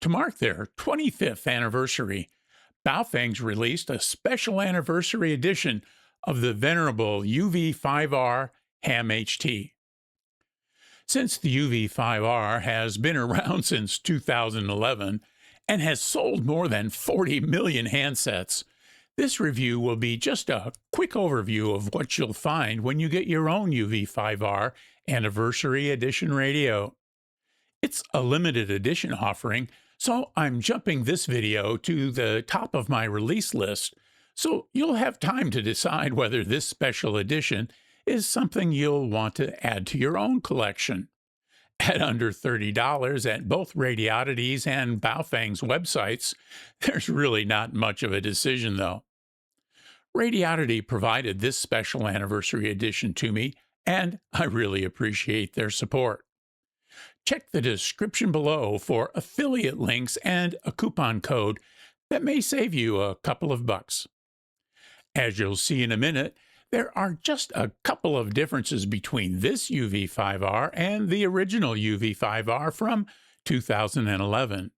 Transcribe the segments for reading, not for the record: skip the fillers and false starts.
To mark their 25th anniversary, Baofeng's released a special anniversary edition of the venerable UV-5R Ham HT. Since the UV-5R has been around since 2011 and has sold more than 40 million handsets, this review will be just a quick overview of what you'll find when you get your own UV-5R Anniversary Edition radio. It's a limited edition offering, so I'm jumping this video to the top of my release list, so you'll have time to decide whether this special edition is something you'll want to add to your own collection. At under $30 at both Radioddity's and Baofeng's websites, there's really not much of a decision, though. Radioddity provided this special anniversary edition to me, and I really appreciate their support. Check the description below for affiliate links and a coupon code that may save you a couple of bucks. As you'll see in a minute, there are just a couple of differences between this UV-5R and the original UV-5R from 2011.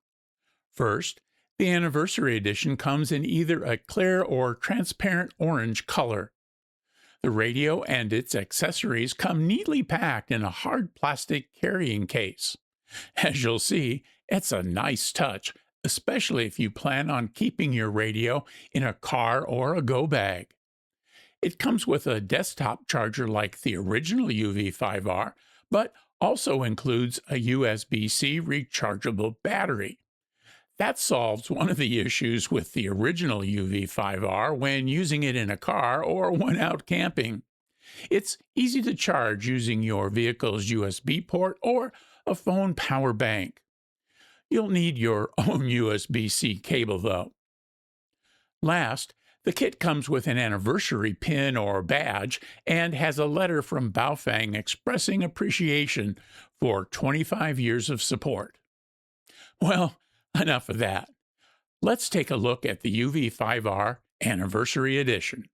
First, the anniversary edition comes in either a clear or transparent orange color. The radio and its accessories come neatly packed in a hard plastic carrying case. As you'll see, it's a nice touch, especially if you plan on keeping your radio in a car or a go bag. It comes with a desktop charger like the original UV-5R, but also includes a USB-C rechargeable battery. That solves one of the issues with the original UV-5R when using it in a car or when out camping. It's easy to charge using your vehicle's USB port or a phone power bank. You'll need your own USB-C cable, though. Last, the kit comes with an anniversary pin or badge and has a letter from Baofeng expressing appreciation for 25 years of support. Well, enough of that. Let's take a look at the UV-5R Anniversary Edition.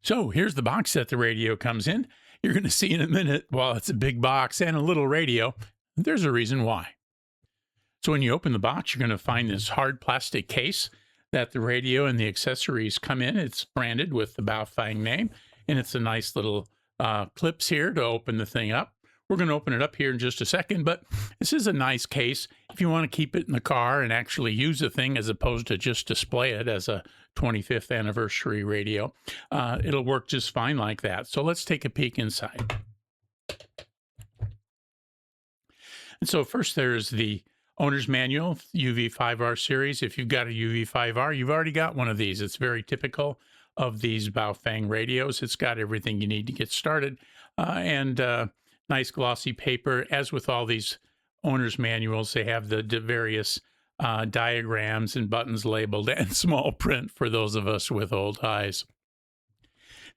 So here's the box that the radio comes in. You're going to see in a minute, while it's a big box and a little radio, there's a reason why. So when you open the box, you're going to find this hard plastic case that the radio and the accessories come in. It's branded with the Baofeng name, and it's a nice little clips here to open the thing up. We're going to open it up here in just a second, but this is a nice case if you want to keep it in the car and actually use the thing as opposed to just display it as a 25th anniversary radio. It'll work just fine like that. So let's take a peek inside. And so first there's the owner's manual, UV-5R series. If you've got a UV-5R, you've already got one of these. It's very typical of these Baofeng radios. It's got everything you need to get started. Nice glossy paper. As with all these owner's manuals, they have the various diagrams and buttons labeled and small print for those of us with old eyes.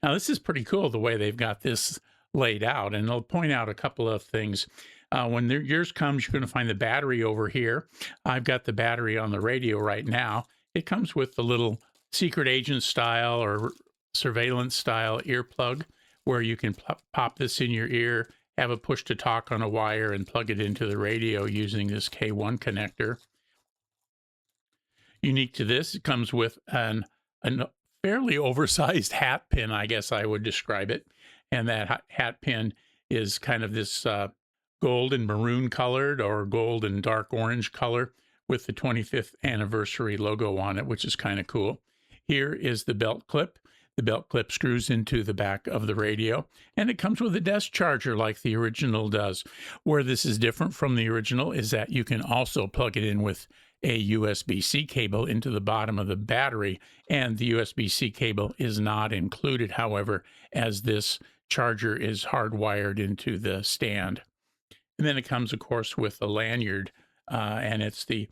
Now, this is pretty cool the way they've got this laid out, and I'll point out a couple of things. When yours comes, you're going to find the battery over here. I've got the battery on the radio right now. It comes with the little secret agent style or surveillance style earplug where you can pop this in your ear, have a push to talk on a wire, and plug it into the radio using this K1 connector. Unique to this, it comes with a fairly oversized hat pin, I guess I would describe it. And that hat pin is kind of this gold and maroon colored or gold and dark orange color with the 25th anniversary logo on it, which is kind of cool. Here is the belt clip. The belt clip screws into the back of the radio, and it comes with a desk charger like the original does. Where this is different from the original is that you can also plug it in with a USB-C cable into the bottom of the battery, and the USB-C cable is not included, however, as this charger is hardwired into the stand. And then it comes, of course, with a lanyard, and it's the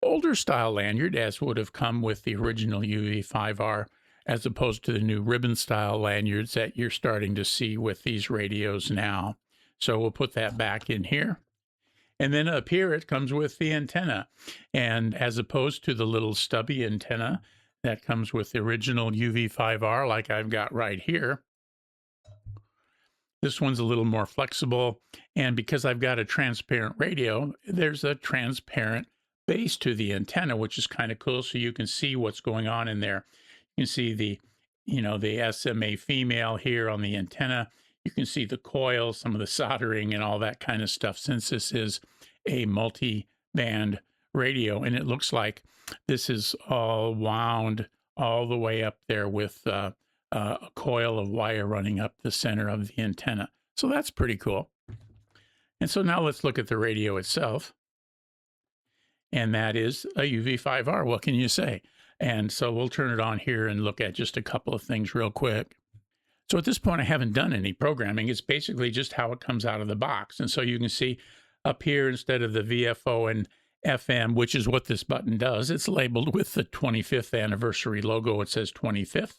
older style lanyard, as would have come with the original UV-5R, as opposed to the new ribbon style lanyards that you're starting to see with these radios now. So we'll put that back in here. And then up here, it comes with the antenna. And as opposed to the little stubby antenna that comes with the original UV-5R, like I've got right here, This one's a little more flexible. And because I've got a transparent radio, there's a transparent base to the antenna, which is kind of cool. So you can see what's going on in there. You can see the SMA female here on the antenna. You can see the coil, some of the soldering and all that kind of stuff, since this is a multi-band radio. And it looks like this is all wound all the way up there with a coil of wire running up the center of the antenna. So that's pretty cool. And so now let's look at the radio itself. And that is a UV5R. What can you say? And so we'll turn it on here and look at just a couple of things real quick. So at this point, I haven't done any programming. It's basically just how it comes out of the box. And so you can see up here, instead of the VFO and FM, which is what this button does, it's labeled with the 25th anniversary logo. It says 25th.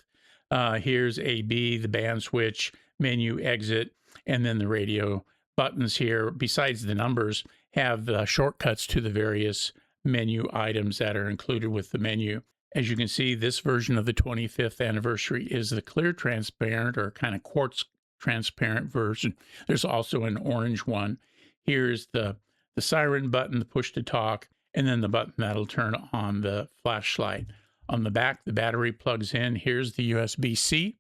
Here's AB, the band switch, menu, exit, and then the radio buttons here, besides the numbers, have the shortcuts to the various menu items that are included with the menu. As you can see, this version of the 25th anniversary is the clear transparent or kind of quartz transparent version. There's also an orange one. Here's the siren button, the push to talk, and then the button that'll turn on the flashlight. On the back, the battery plugs in. Here's the USB-C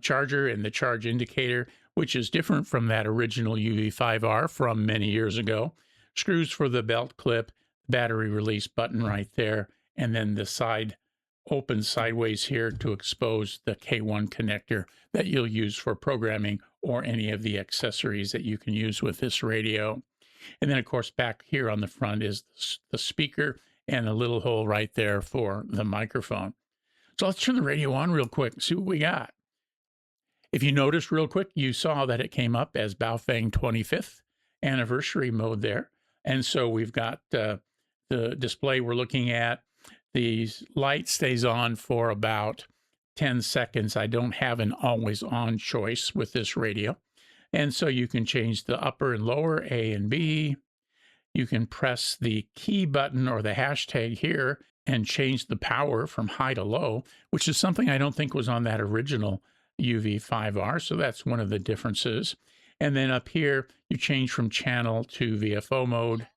charger and the charge indicator, which is different from that original UV5R from many years ago. Screws for the belt clip, battery release button right there, and then the side opens sideways here to expose the K1 connector that you'll use for programming or any of the accessories that you can use with this radio. And then, of course, back here on the front is the speaker and a little hole right there for the microphone. So let's turn the radio on real quick and see what we got. If you noticed real quick, you saw that it came up as Baofeng 25th anniversary mode there. And so we've got the display we're looking at. The light stays on for about 10 seconds. I don't have an always on choice with this radio. And so you can change the upper and lower A and B. You can press the key button or the hashtag here and change the power from high to low, which is something I don't think was on that original UV5R. So that's one of the differences. And then up here, you change from channel to VFO mode.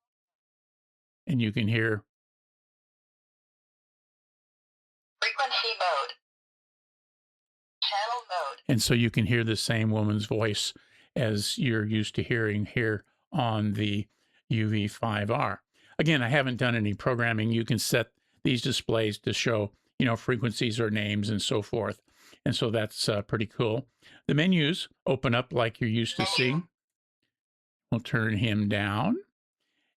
And you can hear frequency mode, channel mode. And so you can hear the same woman's voice as you're used to hearing here on the UV5R. Again, I haven't done any programming. You can set these displays to show, frequencies or names and so forth. And so that's pretty cool. The menus open up like you're used to seeing. We'll turn him down.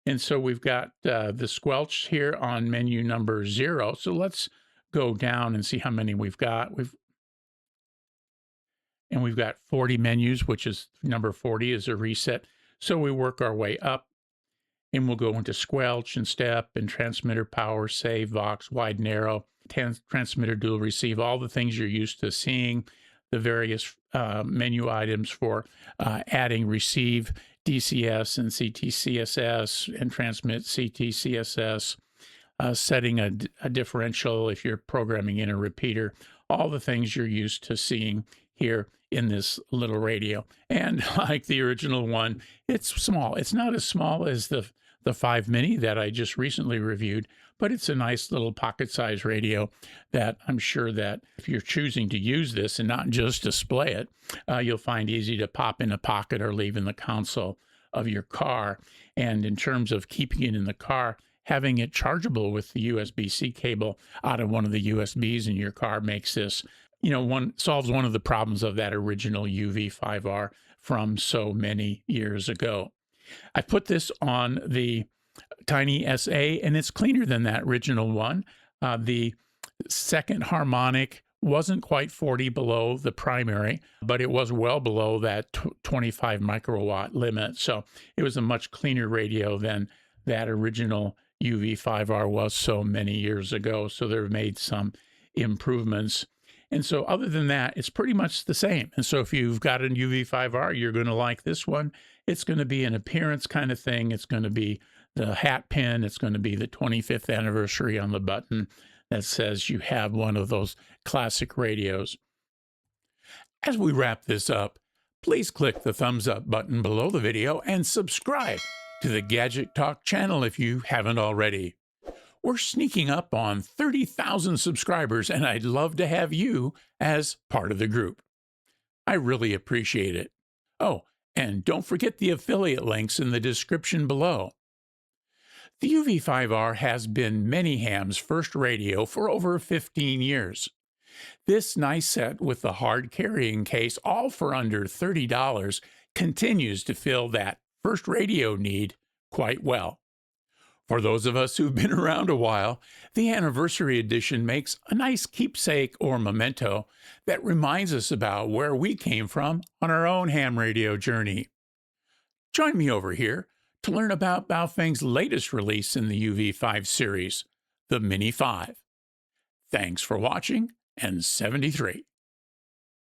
And so we've got the squelch here on menu number 0. So let's go down and see how many we've got. We've got 40 menus, which is number 40 is a reset. So we work our way up and we'll go into squelch and step and transmitter power, save, Vox, wide, narrow, transmitter, dual receive, all the things you're used to seeing, the various menu items for adding receive, DCS and CTCSS and transmit CTCSS, setting a differential if you're programming in a repeater, all the things you're used to seeing here in this little radio. And like the original one, it's small. It's not as small as the 5 Mini that I just recently reviewed, but it's a nice little pocket-sized radio that I'm sure that if you're choosing to use this and not just display it, you'll find easy to pop in a pocket or leave in the console of your car. And in terms of keeping it in the car, having it chargeable with the USB-C cable out of one of the USBs in your car makes this, solves one of the problems of that original UV5R from so many years ago. I put this on the Tiny SA, and it's cleaner than that original one. The second harmonic wasn't quite 40 below the primary, but it was well below that 25 microwatt limit. So it was a much cleaner radio than that original UV5R was so many years ago. So they've made some improvements. And so other than that, it's pretty much the same. And so if you've got a UV5R, you're going to like this one. It's going to be an appearance kind of thing. It's going to be the hat pin. It's going to be the 25th anniversary on the button that says you have one of those classic radios. As we wrap this up, Please click the thumbs up button below the video and subscribe to the Gadget Talk channel if you haven't already. We're sneaking up on 30,000 subscribers, and I'd love to have you as part of the group. I really appreciate it. Oh, and don't forget the affiliate links in the description below. The UV5R has been Mini Ham's first radio for over 15 years. This nice set with the hard carrying case, all for under $30, continues to fill that first radio need quite well. For those of us who've been around a while, the anniversary edition makes a nice keepsake or memento that reminds us about where we came from on our own ham radio journey. Join me over here to learn about Baofeng's latest release in the UV5 series, the Mini 5. Thanks for watching, and 73.